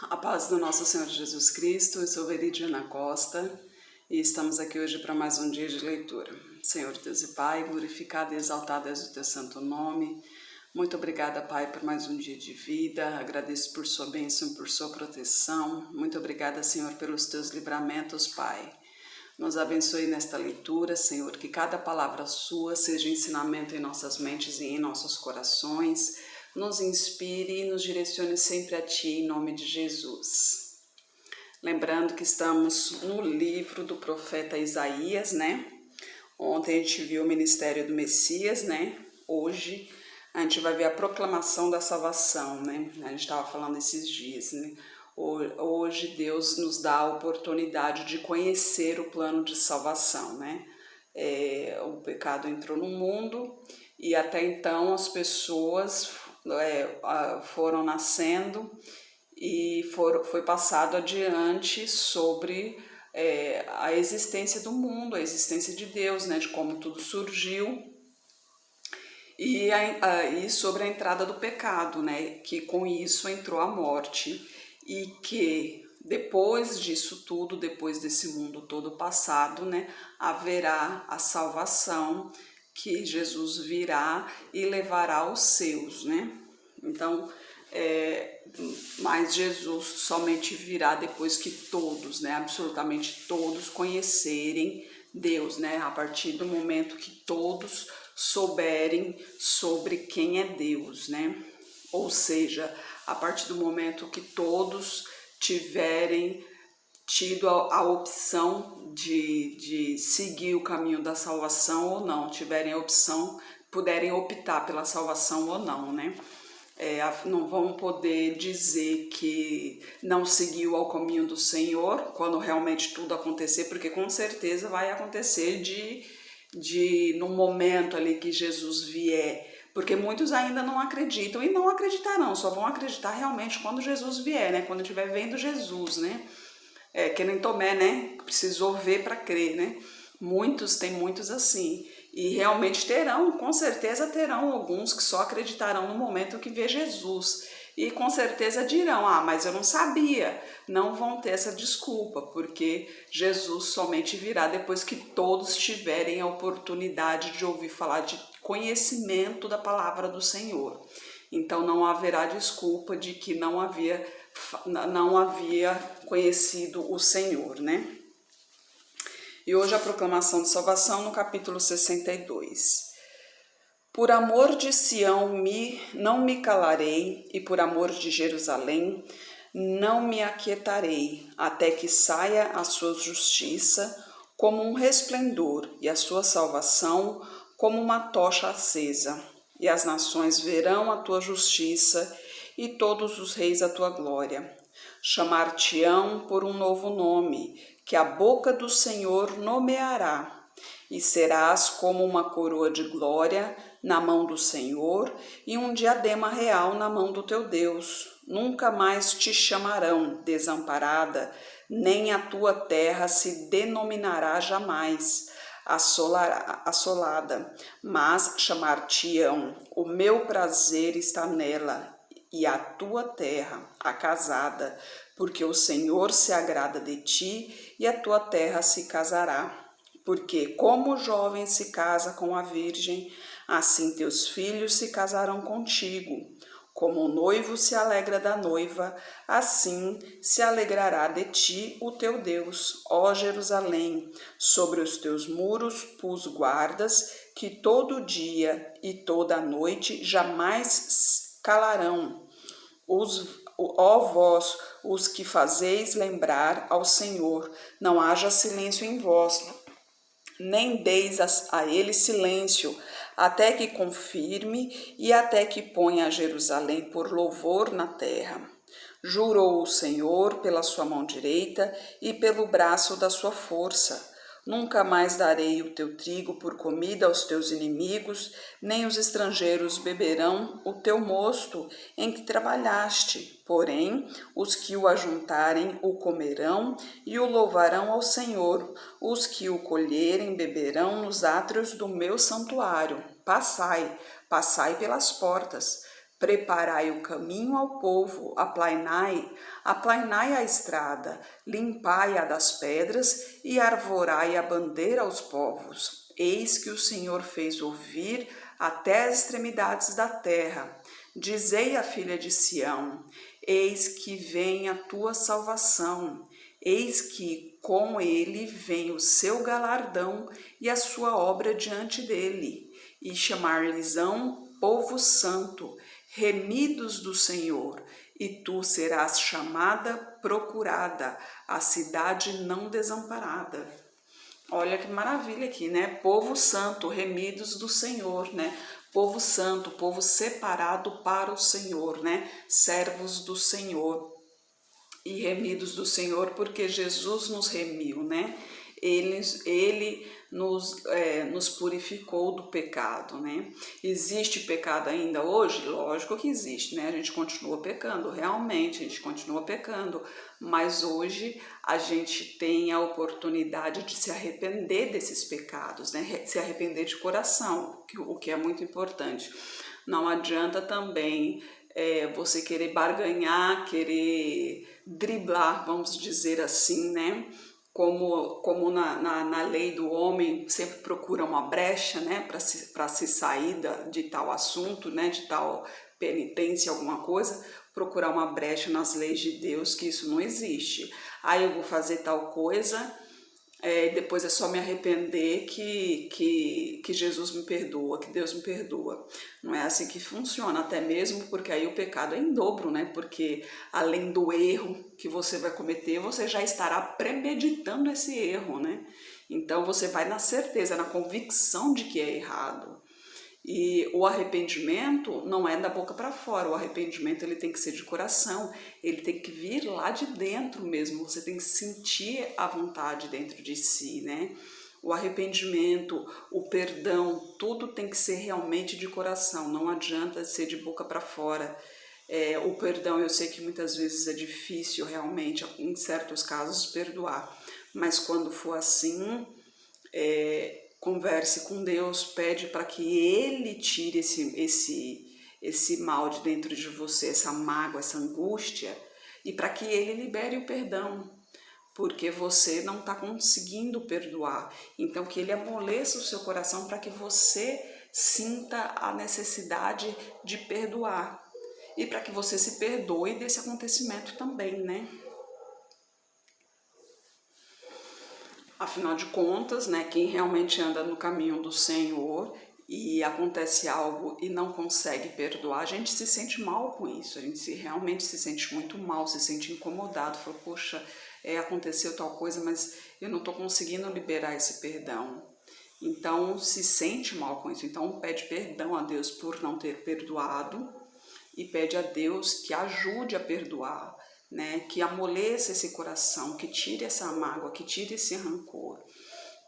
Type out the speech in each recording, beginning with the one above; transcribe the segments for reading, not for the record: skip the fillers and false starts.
A paz do nosso Senhor Jesus Cristo, eu sou Veridiana Costa e estamos aqui hoje para mais um dia de leitura. Senhor Deus e Pai, glorificado e exaltado és o teu santo nome. Muito obrigada, Pai, por mais um dia de vida. Agradeço por sua bênção e por sua proteção. Muito obrigada, Senhor, pelos teus livramentos, Pai. Nos abençoe nesta leitura, Senhor, que cada palavra sua seja ensinamento em nossas mentes e em nossos corações, nos inspire e nos direcione sempre a Ti, em nome de Jesus. Lembrando que estamos no livro do profeta Isaías, né? Ontem a gente viu o ministério do Messias, né? Hoje a gente vai ver a proclamação da salvação, né? A gente estava falando esses dias, né? Hoje Deus nos dá a oportunidade de conhecer o plano de salvação, né? O pecado entrou no mundo e até então as pessoas foram nascendo e foi passado adiante sobre a existência do mundo, a existência de Deus, né? De como tudo surgiu. E sobre a entrada do pecado, né? Que com isso entrou a morte. E que depois disso tudo, depois desse mundo todo passado, né, haverá a salvação, que Jesus virá e levará os seus, né? Então, mas Jesus somente virá depois que todos, né, absolutamente todos conhecerem Deus, né? A partir do momento que todos souberem sobre quem é Deus, né? Ou seja, a partir do momento que todos tiverem tido a opção de seguir o caminho da salvação ou não, tiverem a opção, puderem optar pela salvação ou não, né? Não vão poder dizer que não seguiu ao caminho do Senhor quando realmente tudo acontecer, porque com certeza vai acontecer no momento ali que Jesus vier. Porque muitos ainda não acreditam e não acreditarão, só vão acreditar realmente quando Jesus vier, né? Quando estiver vendo Jesus, né? Que nem Tomé, né? Precisou ver para crer, né? Tem muitos assim. E realmente terão, com certeza terão alguns que só acreditarão no momento que vê Jesus. E com certeza dirão, mas eu não sabia. Não vão ter essa desculpa, porque Jesus somente virá depois que todos tiverem a oportunidade de ouvir falar de conhecimento da palavra do Senhor. Então não haverá desculpa de que não havia conhecido o Senhor, né? E hoje a proclamação de salvação no capítulo 62. Por amor de Sião não me calarei, e por amor de Jerusalém não me aquietarei, até que saia a sua justiça como um resplendor, e a sua salvação como uma tocha acesa. E as nações verão a tua justiça, e todos os reis a tua glória. Chamar-te-ão por um novo nome, que a boca do Senhor nomeará. E serás como uma coroa de glória na mão do Senhor e um diadema real na mão do teu Deus. Nunca mais te chamarão desamparada, nem a tua terra se denominará jamais assolada, mas chamar-te-ão, o meu prazer está nela, e a tua terra acasada, porque o Senhor se agrada de ti, e a tua terra se casará. Porque como o jovem se casa com a virgem, assim teus filhos se casarão contigo. Como o noivo se alegra da noiva, assim se alegrará de ti o teu Deus, ó Jerusalém. Sobre os teus muros pus guardas, que todo dia e toda a noite jamais calarão. Ó vós, os que fazeis lembrar ao Senhor, não haja silêncio em vós, nem deis a ele silêncio, até que confirme e até que ponha a Jerusalém por louvor na terra. Jurou o Senhor pela sua mão direita e pelo braço da sua força. Nunca mais darei o teu trigo por comida aos teus inimigos, nem os estrangeiros beberão o teu mosto em que trabalhaste. Porém, os que o ajuntarem o comerão e o louvarão ao Senhor. Os que o colherem beberão nos átrios do meu santuário. Passai pelas portas. Preparai o caminho ao povo, aplainai a estrada, limpai a das pedras e arvorai a bandeira aos povos. Eis que o Senhor fez ouvir até as extremidades da terra. Dizei à filha de Sião, eis que vem a tua salvação, eis que com ele vem o seu galardão e a sua obra diante dele, e chamar-lhes-ão povo santo, remidos do Senhor, e tu serás chamada procurada, a cidade não desamparada. Olha que maravilha aqui, né? Povo santo, remidos do Senhor, né? Povo santo, povo separado para o Senhor, né? Servos do Senhor e remidos do Senhor, porque Jesus nos remiu, né? Ele nos purificou do pecado, né? Existe pecado ainda hoje? Lógico que existe, né? A gente continua pecando, realmente, a gente continua pecando, mas hoje a gente tem a oportunidade de se arrepender desses pecados, né? Se arrepender de coração, o que é muito importante. Não adianta também você querer barganhar, querer driblar, vamos dizer assim, né? Como na lei do homem sempre procura uma brecha, né, para se sair de tal assunto, né, de tal penitência, alguma coisa, procurar uma brecha nas leis de Deus, que isso não existe. Aí eu vou fazer tal coisa, depois é só me arrepender que Jesus me perdoa, que Deus me perdoa. Não é assim que funciona, até mesmo porque aí o pecado é em dobro, né? Porque além do erro que você vai cometer, você já estará premeditando esse erro, né? Então você vai na certeza, na convicção de que é errado. E o arrependimento não é da boca para fora, o arrependimento ele tem que ser de coração, ele tem que vir lá de dentro mesmo, você tem que sentir a vontade dentro de si, né? O arrependimento, o perdão, tudo tem que ser realmente de coração, não adianta ser de boca para fora. O perdão eu sei que muitas vezes é difícil realmente, em certos casos, perdoar, mas quando for assim, converse com Deus, pede para que Ele tire esse mal de dentro de você, essa mágoa, essa angústia, e para que Ele libere o perdão, porque você não está conseguindo perdoar. Então que Ele amoleça o seu coração para que você sinta a necessidade de perdoar, e para que você se perdoe desse acontecimento também, né? Afinal de contas, né, quem realmente anda no caminho do Senhor e acontece algo e não consegue perdoar, a gente se sente mal com isso, a gente realmente se sente muito mal, se sente incomodado, fala, poxa, aconteceu tal coisa, mas eu não estou conseguindo liberar esse perdão. Então se sente mal com isso, então pede perdão a Deus por não ter perdoado e pede a Deus que ajude a perdoar, né? Que amoleça esse coração, que tire essa mágoa, que tire esse rancor,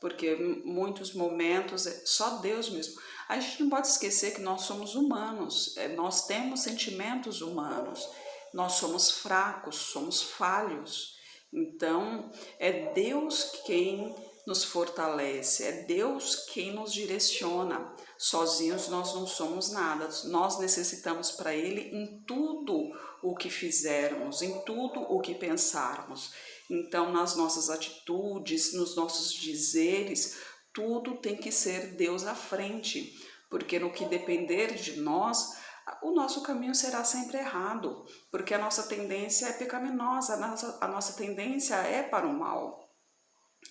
porque muitos momentos é só Deus mesmo. A gente não pode esquecer que nós somos humanos, nós temos sentimentos humanos, nós somos fracos, somos falhos, então é Deus quem nos fortalece, é Deus quem nos direciona. Sozinhos nós não somos nada, nós necessitamos para Ele em tudo o que fizermos, em tudo o que pensarmos. Então, nas nossas atitudes, nos nossos dizeres, tudo tem que ser Deus à frente, porque no que depender de nós, o nosso caminho será sempre errado, porque a nossa tendência é pecaminosa, a nossa tendência é para o mal.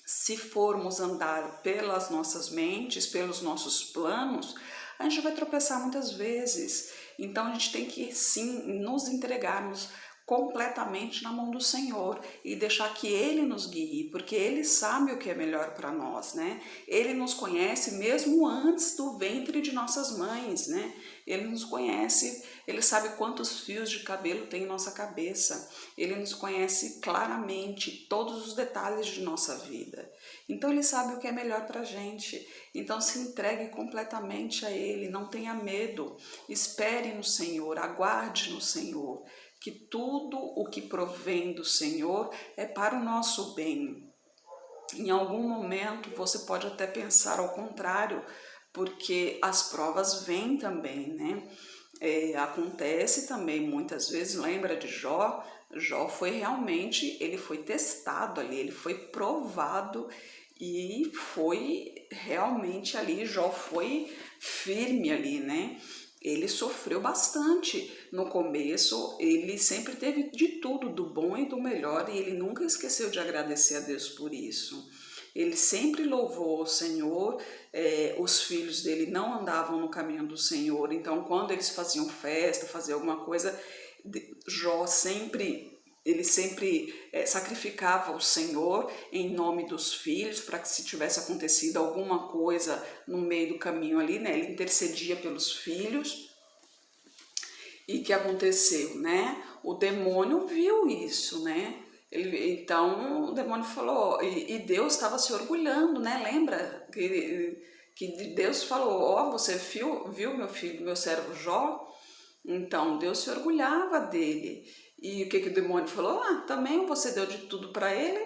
Se formos andar pelas nossas mentes, pelos nossos planos, a gente vai tropeçar muitas vezes. Então a gente tem que sim nos entregarmos completamente na mão do Senhor e deixar que Ele nos guie, porque Ele sabe o que é melhor para nós, né? Ele nos conhece mesmo antes do ventre de nossas mães, né? Ele nos conhece, Ele sabe quantos fios de cabelo tem em nossa cabeça, Ele nos conhece claramente todos os detalhes de nossa vida. Então Ele sabe o que é melhor para a gente. Então se entregue completamente a Ele, não tenha medo, espere no Senhor, aguarde no Senhor, que tudo o que provém do Senhor é para o nosso bem. Em algum momento você pode até pensar ao contrário, porque as provas vêm também, né? Acontece também muitas vezes, lembra de Jó? Jó foi realmente, ele foi testado ali, ele foi provado e foi realmente ali, Jó foi firme ali, né? Ele sofreu bastante no começo, ele sempre teve de tudo, do bom e do melhor, e ele nunca esqueceu de agradecer a Deus por isso. Ele sempre louvou o Senhor, os filhos dele não andavam no caminho do Senhor, então quando eles faziam festa, faziam alguma coisa, Jó sempre sacrificava o Senhor em nome dos filhos, para que se tivesse acontecido alguma coisa no meio do caminho ali, né, ele intercedia pelos filhos. E o que aconteceu, né? O demônio viu isso, né? Então o demônio falou, e Deus estava se orgulhando, né? Lembra que Deus falou, ó, você viu meu filho, meu servo Jó? Então Deus se orgulhava dele. E o que o demônio falou? Ah, também você deu de tudo para ele,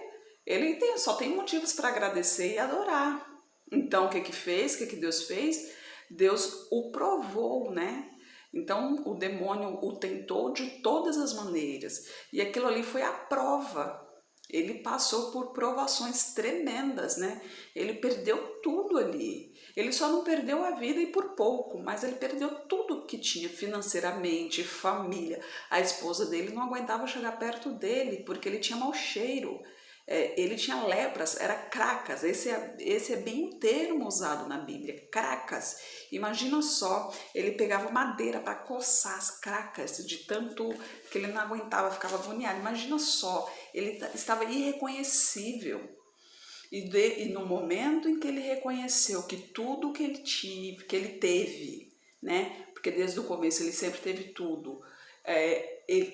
só tem motivos para agradecer e adorar. Então o que fez? O que Deus fez? Deus o provou, né? Então o demônio o tentou de todas as maneiras, e aquilo ali foi a prova. Ele passou por provações tremendas, né? Ele perdeu tudo ali. Ele só não perdeu a vida e por pouco, mas ele perdeu tudo que tinha financeiramente, família. A esposa dele não aguentava chegar perto dele porque ele tinha mau cheiro. Ele tinha lepras, era cracas, esse é bem o termo usado na Bíblia, cracas. Imagina só, ele pegava madeira para coçar as cracas, de tanto que ele não aguentava, ficava agoniado. Imagina só, ele estava irreconhecível. E no momento em que ele reconheceu que tudo que ele teve, né? Porque desde o começo ele sempre teve tudo,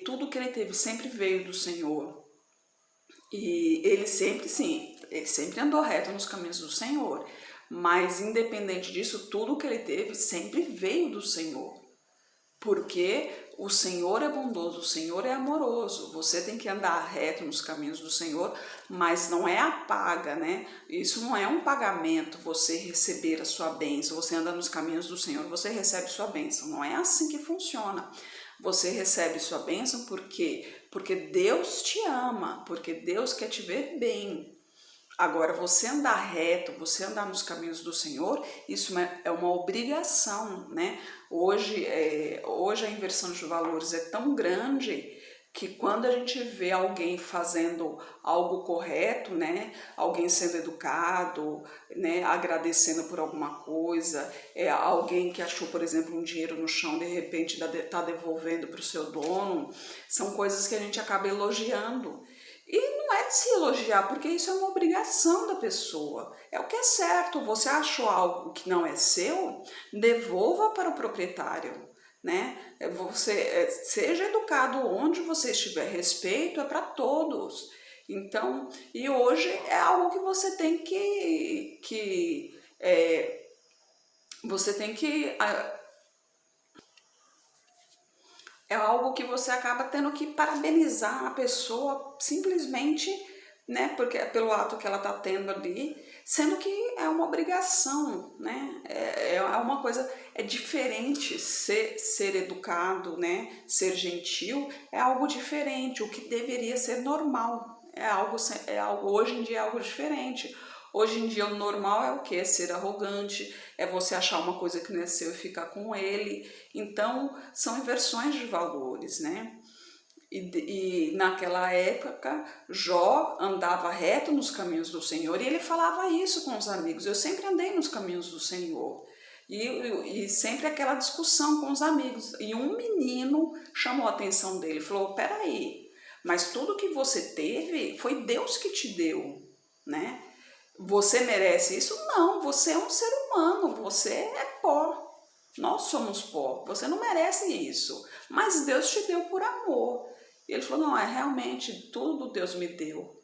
tudo que ele teve sempre veio do Senhor. E ele sempre andou reto nos caminhos do Senhor, mas independente disso, tudo que ele teve sempre veio do Senhor, porque o Senhor é bondoso, o Senhor é amoroso, você tem que andar reto nos caminhos do Senhor, mas não é a paga, né? Isso não é um pagamento, você receber a sua bênção, você anda nos caminhos do Senhor, você recebe sua bênção, não é assim que funciona. Você recebe sua bênção porque Deus te ama, porque Deus quer te ver bem. Agora, você andar reto, você andar nos caminhos do Senhor, isso é uma obrigação, né? Hoje a inversão de valores é tão grande que quando a gente vê alguém fazendo algo correto, né, alguém sendo educado, né, agradecendo por alguma coisa, alguém que achou, por exemplo, um dinheiro no chão, de repente está devolvendo para o seu dono, são coisas que a gente acaba elogiando. E não é de se elogiar, porque isso é uma obrigação da pessoa. É o que é certo. Você achou algo que não é seu, devolva para o proprietário, né? Você seja educado onde você estiver. Respeito é para todos. Então, e hoje é algo que você tem que é algo que você acaba tendo que parabenizar a pessoa simplesmente, né, porque pelo ato que ela está tendo ali, sendo que é uma obrigação, né, é uma coisa, é diferente ser educado, né, ser gentil, é algo diferente, o que deveria ser normal, hoje em dia é algo diferente. Hoje em dia o normal é o que? É ser arrogante, é você achar uma coisa que não é seu e ficar com ele. Então são inversões de valores, né? E naquela época Jó andava reto nos caminhos do Senhor e ele falava isso com os amigos. Eu sempre andei nos caminhos do Senhor. E sempre aquela discussão com os amigos. E um menino chamou a atenção dele, falou, peraí, mas tudo que você teve foi Deus que te deu, né? Você merece isso? Não, você é um ser humano, você é pó. Nós somos pó, você não merece isso. Mas Deus te deu por amor. E ele falou, não, realmente tudo Deus me deu.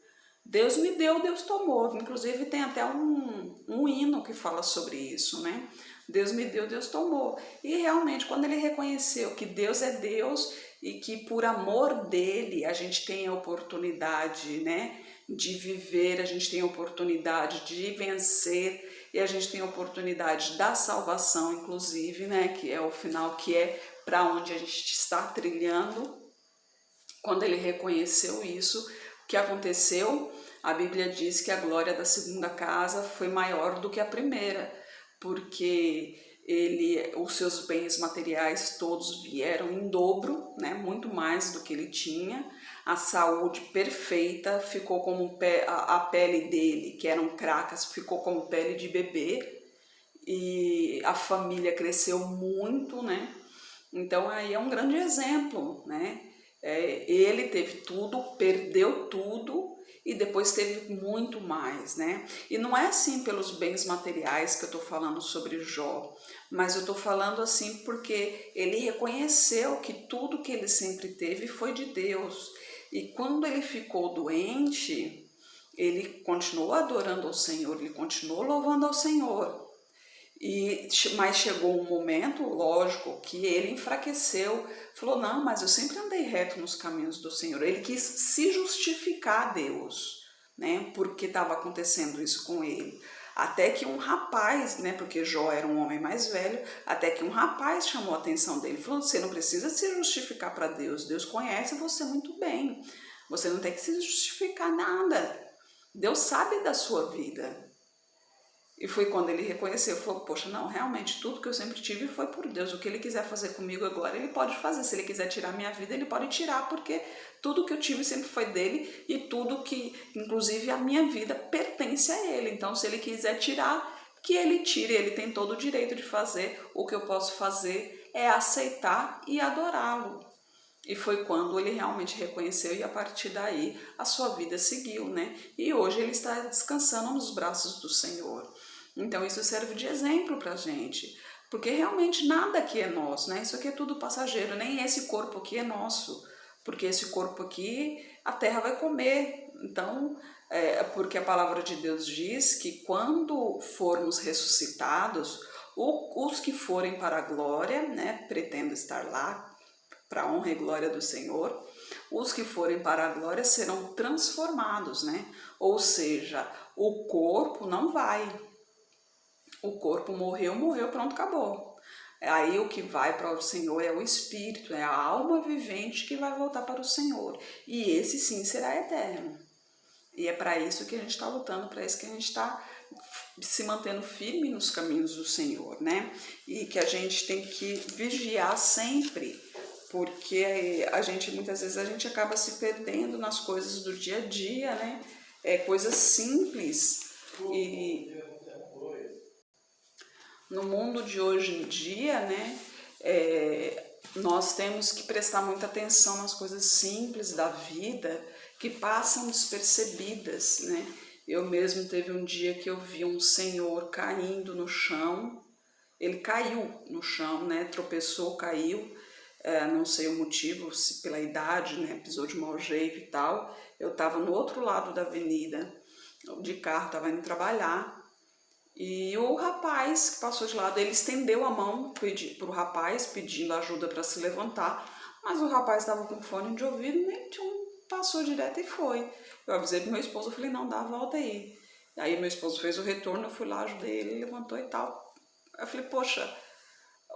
Deus me deu, Deus tomou. Inclusive tem até um hino que fala sobre isso, né? Deus me deu, Deus tomou. E realmente, quando ele reconheceu que Deus é Deus e que por amor dele a gente tem a oportunidade, né, de viver, a gente tem a oportunidade de vencer e a gente tem a oportunidade da salvação, inclusive, né, que é o final, que é para onde a gente está trilhando. Quando ele reconheceu isso, o que aconteceu? A Bíblia diz que a glória da segunda casa foi maior do que a primeira, porque os seus bens materiais todos vieram em dobro, né? Muito mais do que ele tinha. A saúde perfeita, ficou como a pele dele, que eram cracas, ficou como pele de bebê, e a família cresceu muito, né? Então aí é um grande exemplo, né? Ele teve tudo, perdeu tudo e depois teve muito mais, né? E não é assim pelos bens materiais que eu tô falando sobre Jó, mas eu tô falando assim porque ele reconheceu que tudo que ele sempre teve foi de Deus. E quando ele ficou doente, ele continuou adorando ao Senhor, ele continuou louvando ao Senhor. Mas chegou um momento, lógico, que ele enfraqueceu, falou, não, mas eu sempre andei reto nos caminhos do Senhor. Ele quis se justificar a Deus, né, porque estava acontecendo isso com ele. Até que um rapaz, né, porque Jó era um homem mais velho, até que um rapaz chamou a atenção dele, falou, você não precisa se justificar para Deus, Deus conhece você muito bem, você não tem que se justificar nada, Deus sabe da sua vida. E foi quando ele reconheceu, falou, poxa, não, realmente tudo que eu sempre tive foi por Deus, o que ele quiser fazer comigo agora, ele pode fazer, se ele quiser tirar minha vida, ele pode tirar, porque tudo que eu tive sempre foi dele e tudo que, inclusive a minha vida, pertence a ele, então se ele quiser tirar, que ele tire, ele tem todo o direito de fazer, o que eu posso fazer é aceitar e adorá-lo. E foi quando ele realmente reconheceu e a partir daí a sua vida seguiu, né? E hoje ele está descansando nos braços do Senhor. Então isso serve de exemplo pra gente, porque realmente nada aqui é nosso, né? Isso aqui é tudo passageiro, nem esse corpo aqui é nosso, porque esse corpo aqui a terra vai comer. Então, porque a palavra de Deus diz que quando formos ressuscitados, os que forem para a glória, né? Pretendo estar lá, para a honra e glória do Senhor, os que forem para a glória serão transformados, né? Ou seja, o corpo não vai. O corpo morreu, pronto, acabou. Aí o que vai para o Senhor é o espírito, é a alma vivente que vai voltar para o Senhor. E esse sim será eterno. E é para isso que a gente está lutando, para isso que a gente está se mantendo firme nos caminhos do Senhor, né? E que a gente tem que vigiar sempre, porque muitas vezes a gente acaba se perdendo nas coisas do dia a dia, né? Coisas simples. E no mundo de hoje em dia, né, nós temos que prestar muita atenção nas coisas simples da vida que passam despercebidas, né? Eu mesmo teve um dia que eu vi um senhor caindo no chão, ele caiu no chão, né, tropeçou, caiu, não sei o motivo, se pela idade, né, pisou de mau jeito e tal. Eu estava no outro lado da avenida, de carro, estava indo trabalhar, e o rapaz que passou de lado, ele estendeu a mão para o rapaz, pedindo ajuda para se levantar, mas o rapaz estava com fone de ouvido, nem passou direto e foi. Eu avisei pro meu esposo, eu falei, não, dá a volta aí. Aí meu esposo fez o retorno, eu fui lá, ajudei ele, levantou e tal. Eu falei, poxa,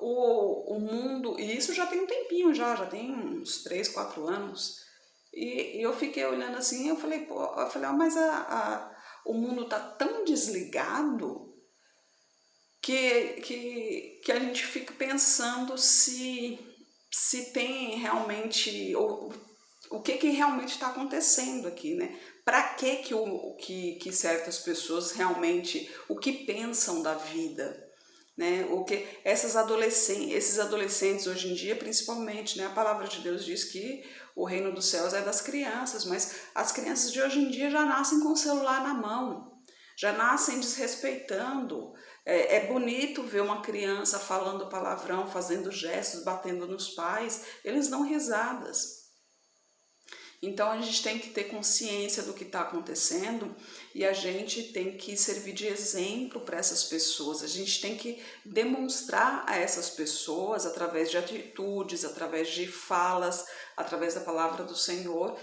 o mundo, e isso já tem um tempinho já tem uns 3, 4 anos, e eu fiquei olhando assim, eu falei, mas o mundo tá tão desligado que a gente fica pensando se tem realmente, o que realmente está acontecendo aqui, né? Para que certas pessoas realmente, o que pensam da vida, né? Esses adolescentes hoje em dia, principalmente, né? A palavra de Deus diz que o reino dos céus é das crianças, mas as crianças de hoje em dia já nascem com o celular na mão, já nascem desrespeitando. É bonito ver uma criança falando palavrão, fazendo gestos, batendo nos pais, eles dão risadas. Então a gente tem que ter consciência do que está acontecendo e a gente tem que servir de exemplo para essas pessoas. A gente tem que demonstrar a essas pessoas, através de atitudes, através de falas, através da palavra do Senhor,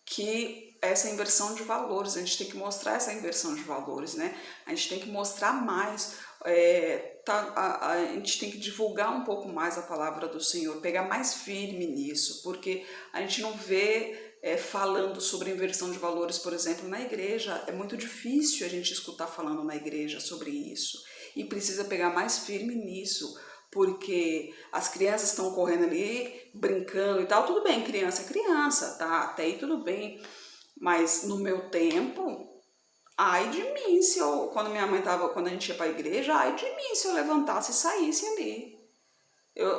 que essa inversão de valores, a gente tem que mostrar essa inversão de valores, né? A gente tem que mostrar mais a gente tem que divulgar um pouco mais a palavra do Senhor, pegar mais firme nisso, porque a gente não vê falando sobre inversão de valores, por exemplo, na igreja. É muito difícil a gente escutar falando na igreja sobre isso, e precisa pegar mais firme nisso, porque as crianças estão correndo ali, brincando e tal. Tudo bem, criança é criança, tá? Até aí tudo bem, mas no meu tempo, ai de mim se eu, quando a gente ia para a igreja, ai de mim se eu levantasse e saísse ali.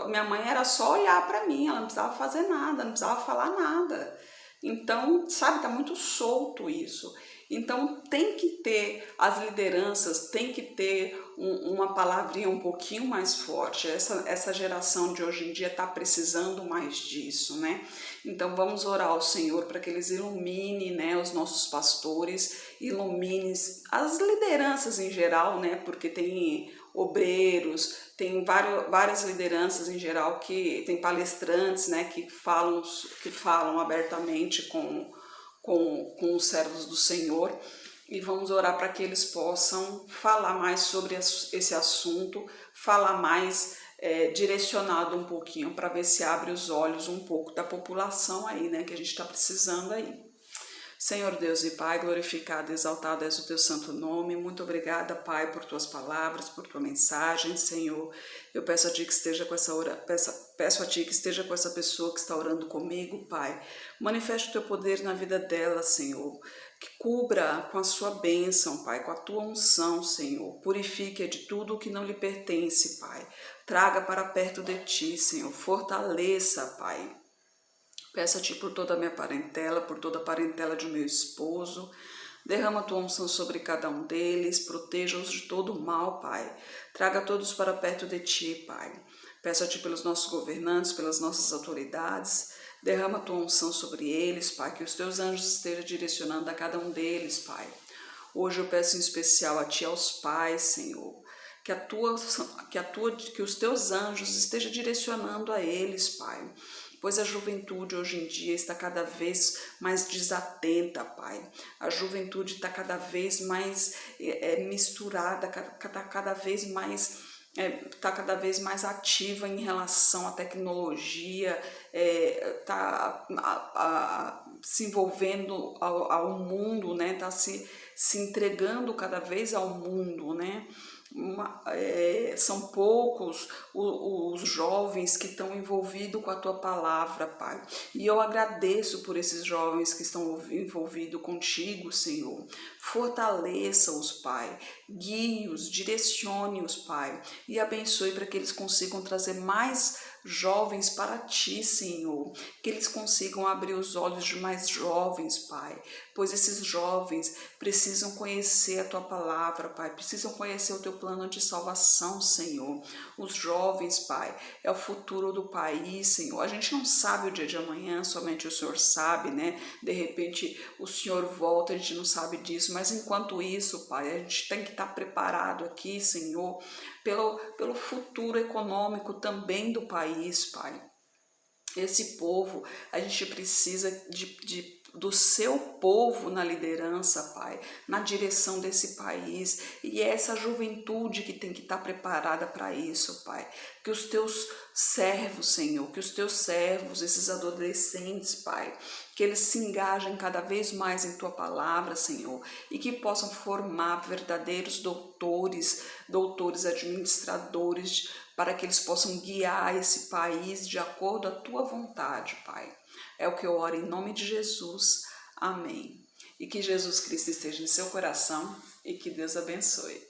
Minha mãe era só olhar para mim, ela não precisava fazer nada, não precisava falar nada. Então, sabe, tá muito solto isso. Então tem que ter, as lideranças tem que ter uma palavrinha um pouquinho mais forte. Essa geração de hoje em dia está precisando mais disso, né? Então vamos orar ao Senhor para que eles iluminem, né, os nossos pastores, iluminem as lideranças em geral, né? Porque tem obreiros, tem várias lideranças em geral, que tem palestrantes, né, que falam abertamente com os servos do Senhor, e vamos orar para que eles possam falar mais sobre esse assunto, falar mais direcionado um pouquinho, para ver se abre os olhos um pouco da população aí, né, que a gente está precisando aí. Senhor Deus e Pai, glorificado e exaltado és o teu santo nome. Muito obrigada, Pai, por tuas palavras, por tua mensagem, Senhor. Eu peço a Ti que esteja com peço a Ti que esteja com essa pessoa que está orando comigo, Pai. Manifeste o teu poder na vida dela, Senhor. Que cubra com a sua bênção, Pai, com a tua unção, Senhor. Purifique-a de tudo o que não lhe pertence, Pai. Traga para perto de Ti, Senhor. Fortaleça, Pai. Peço a Ti por toda a minha parentela, por toda a parentela de meu esposo. Derrama a Tua unção sobre cada um deles, proteja-os de todo o mal, Pai. Traga todos para perto de Ti, Pai. Peço a Ti pelos nossos governantes, pelas nossas autoridades. Derrama a Tua unção sobre eles, Pai, que os Teus anjos estejam direcionando a cada um deles, Pai. Hoje eu peço em especial a Ti, aos pais, Senhor, que os Teus anjos estejam direcionando a eles, Pai. Pois a juventude hoje em dia está cada vez mais desatenta, Pai. A juventude está cada vez mais misturada, está cada vez mais ativa em relação à tecnologia, está se envolvendo ao mundo, né? Está se entregando cada vez ao mundo, né? São poucos os jovens que estão envolvidos com a Tua palavra, Pai. E eu agradeço por esses jovens que estão envolvidos contigo, Senhor. Fortaleça-os, Pai. Guie-os, direcione-os, Pai. E abençoe para que eles consigam trazer mais jovens para Ti, Senhor. Que eles consigam abrir os olhos de mais jovens, Pai. Pois esses jovens precisam conhecer a Tua palavra, Pai. Precisam conhecer o Teu plano de salvação, Senhor. Os jovens, Pai, é o futuro do país, Senhor. A gente não sabe o dia de amanhã, somente o Senhor sabe, né? De repente o Senhor volta, a gente não sabe disso, mas enquanto isso, Pai, a gente tem que estar preparado aqui, Senhor, pelo futuro econômico também do país, Pai. Esse povo, a gente precisa do Seu povo na liderança, Pai, na direção desse país, e é essa juventude que tem que estar preparada para isso, Pai. Que os Teus servos, Senhor, que os Teus servos, esses adolescentes, Pai, que eles se engajem cada vez mais em Tua palavra, Senhor, e que possam formar verdadeiros doutores administradores, para que eles possam guiar esse país de acordo à Tua vontade, Pai. É o que eu oro em nome de Jesus. Amém. E que Jesus Cristo esteja em seu coração e que Deus abençoe.